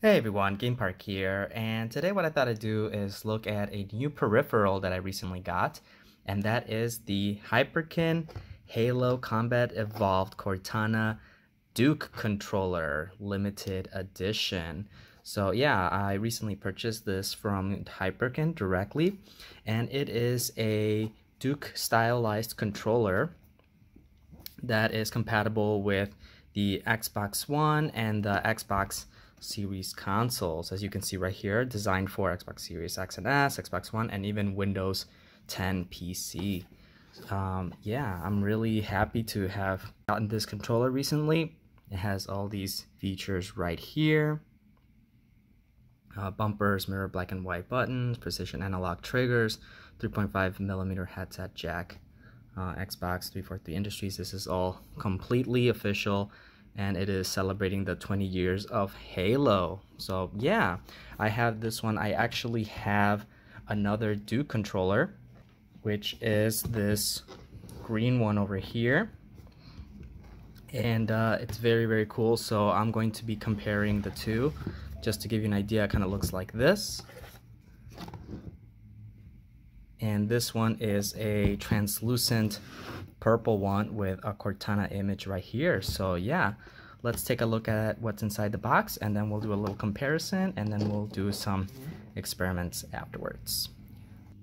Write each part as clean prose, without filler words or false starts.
Hey everyone, Game Park here, and today what I thought I'd do is look at a new peripheral that I recently got, and that is the Hyperkin Halo Combat Evolved Cortana Duke Controller Limited Edition. So yeah, I recently purchased this from Hyperkin directly, and it is a Duke stylized controller that is compatible with the Xbox One and the Xbox Series consoles, as you can see right here, designed for Xbox Series X and S, Xbox One, and even Windows 10 PC. Yeah, I'm really happy to have gotten this controller recently. It has all these features right here. Bumpers, mirror black and white buttons, precision analog triggers, 3.5mm headset jack, Xbox 343 Industries. This is all completely official, and it is celebrating the 20 years of Halo. So yeah, I have this one. I actually have another Duke controller, which is this green one over here, and it's very cool. So I'm going to be comparing the two. Just to give you an idea, it kind of looks like this. And this one is a translucent purple one with a Cortana image right here. So yeah, let's take a look at what's inside the box, and then we'll do a little comparison, and then we'll do some experiments afterwards.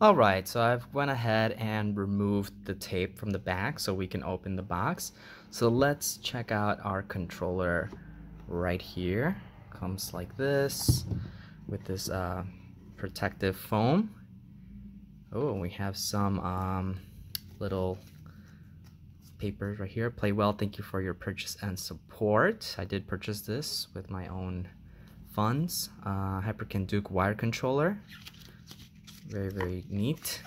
Alright, so I've went ahead and removed the tape from the back so we can open the box. So let's check out our controller right here. Comes like this with this protective foam. Oh, we have some little papers right here. Play well, thank you for your purchase and support. I did purchase this with my own funds. Hyperkin Duke wire controller. Very neat.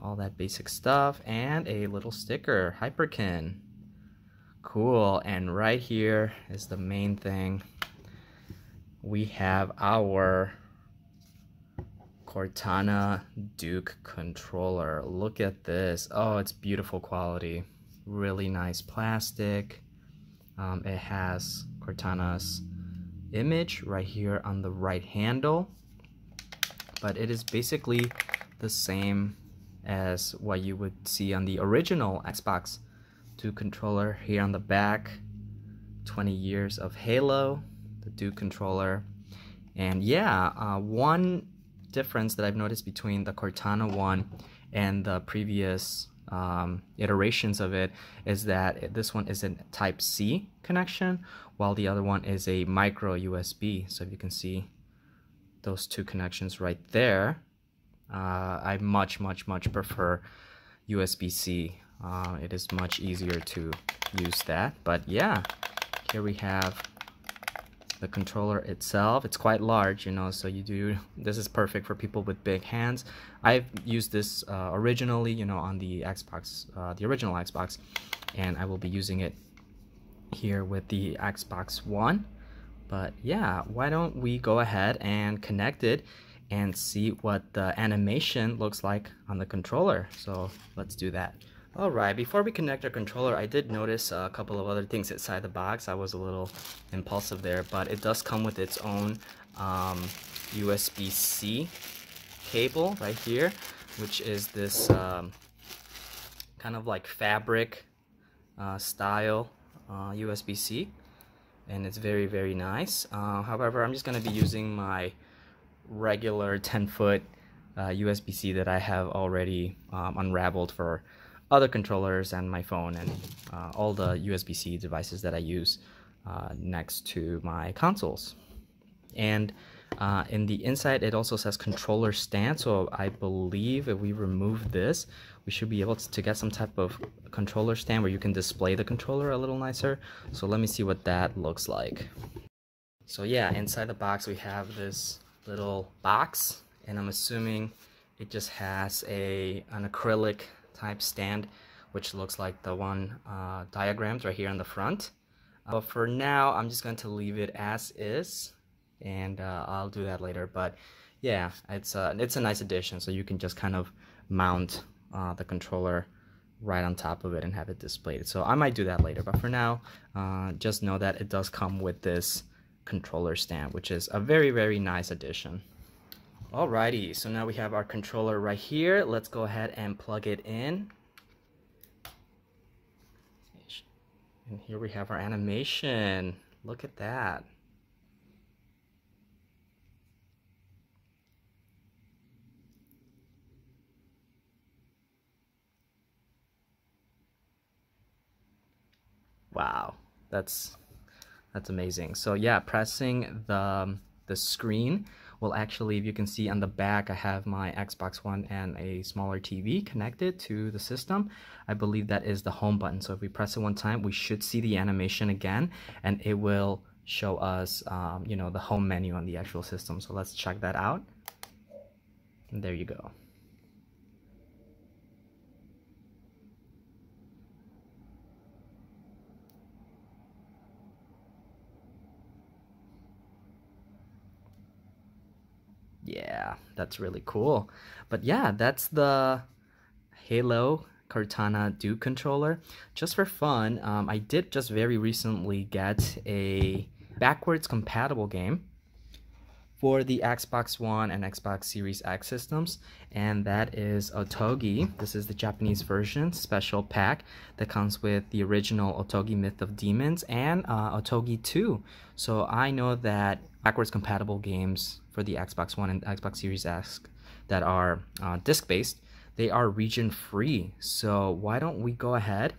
All that basic stuff, and a little sticker, Hyperkin. Cool, and right here is the main thing. We have our Cortana Duke controller. Look at this. Oh, it's beautiful quality. Really nice plastic. It has Cortana's image right here on the right handle, but it is basically the same as what you would see on the original Xbox Duke controller. Here on the back, 20 years of Halo, the Duke controller. And yeah, one difference that I've noticed between the Cortana one and the previous iterations of it is that this one is a Type-C connection, while the other one is a micro USB. So if you can see those two connections right there, I much prefer USB-C. It is much easier to use that. But yeah, here we have the controller itself. It's quite large, you know, so this is perfect for people with big hands. I've used this originally, you know, on the Xbox, the original Xbox, and I will be using it here with the Xbox One. But yeah, why don't we go ahead and connect it and see what the animation looks like on the controller. So let's do that. Alright, before we connect our controller, I did notice a couple of other things inside the box. I was a little impulsive there, but it does come with its own USB-C cable right here, which is this kind of like fabric style USB-C, and it's very nice. However, I'm just going to be using my regular 10-foot USB-C that I have already unraveled for other controllers and my phone and all the USB-C devices that I use next to my consoles. And in the inside it also says controller stand, so I believe if we remove this, we should be able to get some type of controller stand where you can display the controller a little nicer. So let me see what that looks like. So yeah, inside the box we have this little box, and I'm assuming it just has an acrylic type stand, which looks like the one diagrammed right here on the front. But for now, I'm just going to leave it as is, and I'll do that later. But yeah, it's a nice addition, so you can just kind of mount the controller right on top of it and have it displayed. So I might do that later, but for now, just know that it does come with this controller stand, which is a very, very nice addition. Alrighty, so now we have our controller right here. Let's go ahead and plug it in. And here we have our animation. Look at that. Wow, that's amazing. So yeah, pressing the screen will actually, if you can see on the back, I have my Xbox One and a smaller TV connected to the system. I believe that is the home button. So if we press it one time, we should see the animation again, and it will show us, you know, the home menu on the actual system. So let's check that out. And there you go. Yeah, that's really cool. But yeah, that's the Halo Cortana Duke controller. Just for fun, I did just very recently get a backwards compatible game for the Xbox One and Xbox Series X systems, and that is Otogi. This is the Japanese version special pack that comes with the original Otogi Myth of Demons and Otogi 2. So I know that backwards compatible games for the Xbox One and Xbox Series X that are disc-based, they are region-free. So why don't we go ahead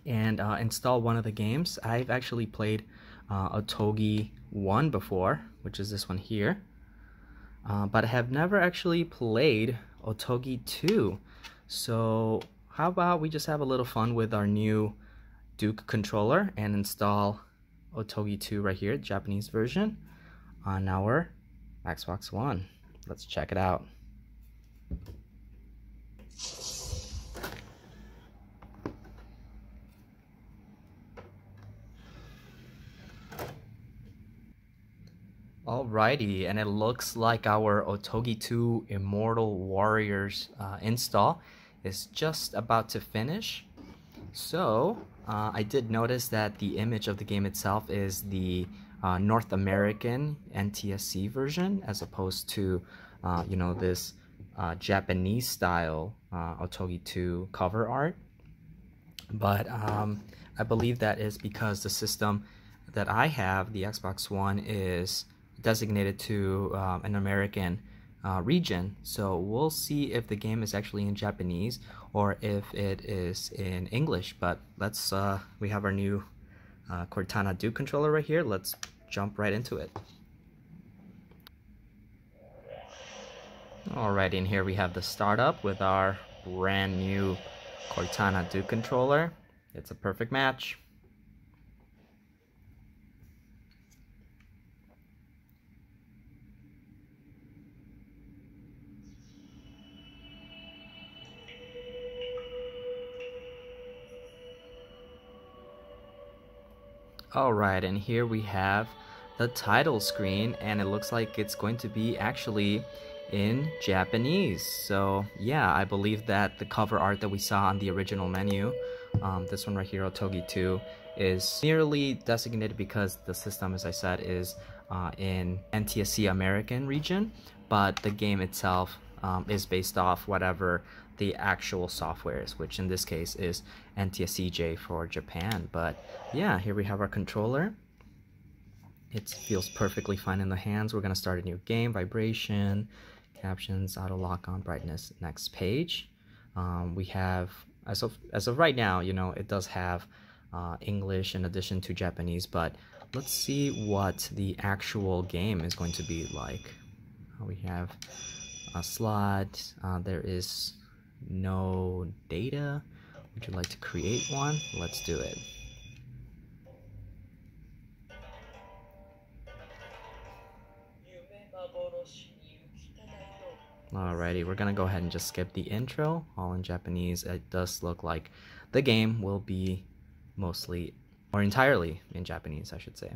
and install one of the games. I've actually played Otogi 1 before, which is this one here, but I have never actually played Otogi 2. So how about we just have a little fun with our new Duke controller and install Otogi 2 right here, Japanese version, on our Xbox One. Let's check it out. Alrighty, and it looks like our Otogi 2 Immortal Warriors install is just about to finish. So I did notice that the image of the game itself is the North American NTSC version, as opposed to you know, this Japanese style Otogi 2 cover art. But I believe that is because the system that I have, the Xbox One, is designated to an American region. So we'll see if the game is actually in Japanese or if it is in English. But let's we have our new Cortana Duke controller right here. Let's jump right into it. Alright, and here we have the startup with our brand new Cortana Duke controller. It's a perfect match. Alright, and here we have the title screen, and it looks like it's going to be actually in Japanese. So yeah, I believe that the cover art that we saw on the original menu, this one right here, Otogi 2, is merely designated because the system, as I said, is in NTSC American region, but the game itself is based off whatever the actual software is, which in this case is NTSCJ for Japan. But yeah, here we have our controller. It feels perfectly fine in the hands. We're gonna start a new game. Vibration, captions, auto lock on, brightness, next page. We have, as of right now, you know, it does have English in addition to Japanese, but let's see what the actual game is going to be like. We have a slot. There is no data. Would you like to create one? Let's do it. Alrighty, we're gonna go ahead and just skip the intro, all in Japanese. It does look like the game will be mostly, or entirely in Japanese, I should say.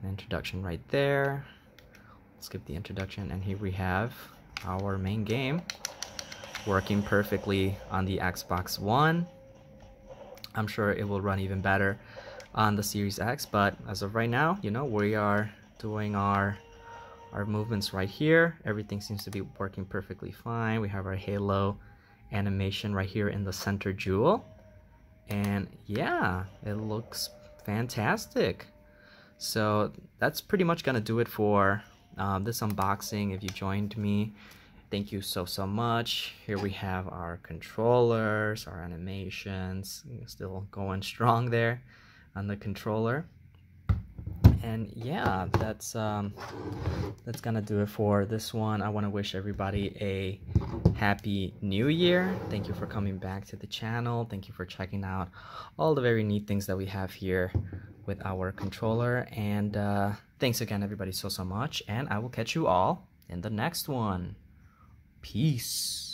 An introduction right there. Skip the introduction, and here we have our main game working perfectly on the Xbox One. I'm sure it will run even better on the Series X, but as of right now, you know, we are doing our movements right here. Everything seems to be working perfectly fine. We have our halo animation right here in the center jewel, and yeah, it looks fantastic. So that's pretty much gonna do it for this unboxing. If you joined me, thank you so much. Here we have our controllers, our animations, still going strong there on the controller. And yeah, that's gonna do it for this one. I want to wish everybody a happy new year. Thank you for coming back to the channel. Thank you for checking out all the very neat things that we have here with our controller. And thanks again, everybody, so much. And I will catch you all in the next one. Peace.